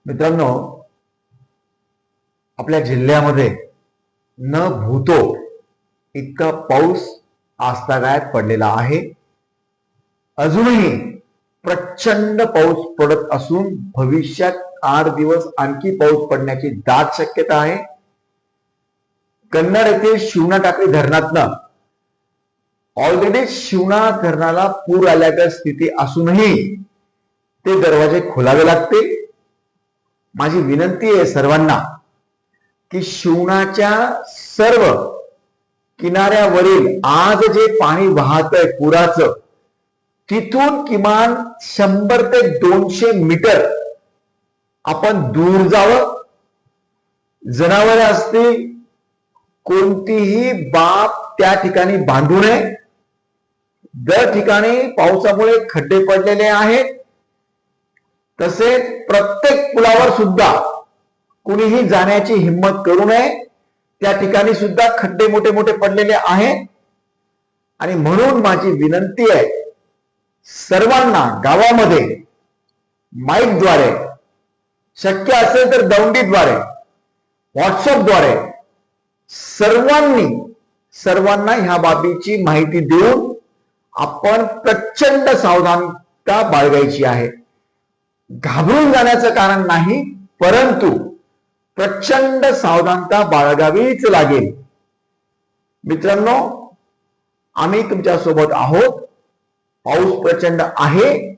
मित्रांनो, आपल्या जिल्ह्यामध्ये न भूतो इतका पाऊस आजतागायत पडलेला आहे. अजूनही प्रचंड पाऊस पडत असून भविष्यात 8 दिवस आणखी पाऊस पडण्याची दाट शक्यता आहे. कन्नड येथे शिवना टाकळी धरणातनं ऑलरेडी शिवना धरणाला पूर आल्यागत स्थिती असूनही ते दरवाजे खोलावे लागते. माझी विनंती आहे सर्वांना की शिवनाच्या सर्व किनाऱ्यावरील आज जे पाणी वाहतंय पुराचं, तिथून किमान 100 ते 200 मीटर आपण दूर जावं. जनावरे असतील, कोणतीही बाब त्या ठिकाणी बांधू नये. दर ठिकाणी पावसामुळे खड्डे पडलेले आहेत. तसेच प्रत्येक पुलावर सुद्धा कुणीही जाण्याची हिंमत करू नये. त्या ठिकाणी सुद्धा खड्डे मोठे मोठे पडलेले आहेत. आणि म्हणून माझी विनंती आहे सर्वांना गावामध्ये माईकद्वारे, शक्य असेल तर दौंडीद्वारे, व्हॉट्सअपद्वारे सर्वांना ह्या बाबीची माहिती देऊन आपण प्रचंड सावधानता बाळगायची आहे. घाबरून जाण्याचं कारण नाही, परंतु प्रचंड सावधानता बाळगावीच लागेल. मित्रांनो, आम्ही तुमच्या सोबत आहोत. पाऊस प्रचंड आहे.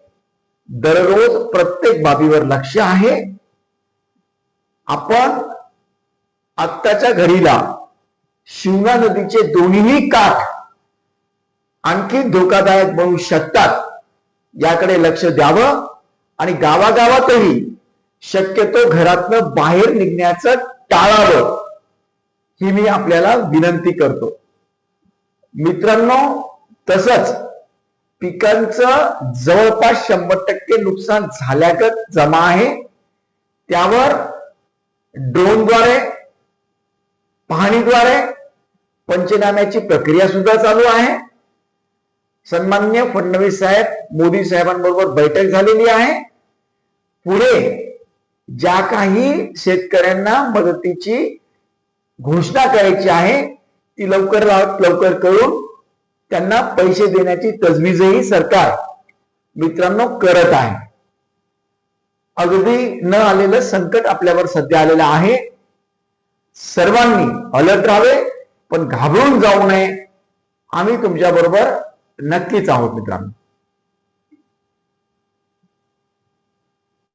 दररोज प्रत्येक बाबीवर लक्ष आहे. आपण आत्ताच्या घडीला शिवना नदीचे दोन्ही काठ आणखी धोकादायक बनू शकतात, याकडे लक्ष द्यावं. आणि गावागावातही शक्यतो घरातनं बाहेर निघण्याचं टाळावं, ही मी आपल्याला विनंती करतो. मित्रांनो, तसंच पिकांचं जवळपास 100% नुकसान झाल्यागत जमा आहे. त्यावर ड्रोनद्वारे, पाहणीद्वारे पंचनाम्याची प्रक्रिया सुद्धा चालू आहे. सन्माननीय फडणवीस साहेब, मोदी साहेबांबरोबर बैठक झालेली आहे. पुढे ज्या काही शेतकऱ्यांना मदतीची घोषणा करायची आहे ती लवकरात लवकर करून त्यांना पैसे देण्याची तजवीजही सरकार मित्रांनो करत आहे. अगदी न आलेलं संकट आपल्यावर सध्या आलेलं आहे. सर्वांनी अलर्ट राहावे, पण घाबरून जाऊ नये. आम्ही तुमच्या बरोबर नक्कीच आहोत मित्रांनो.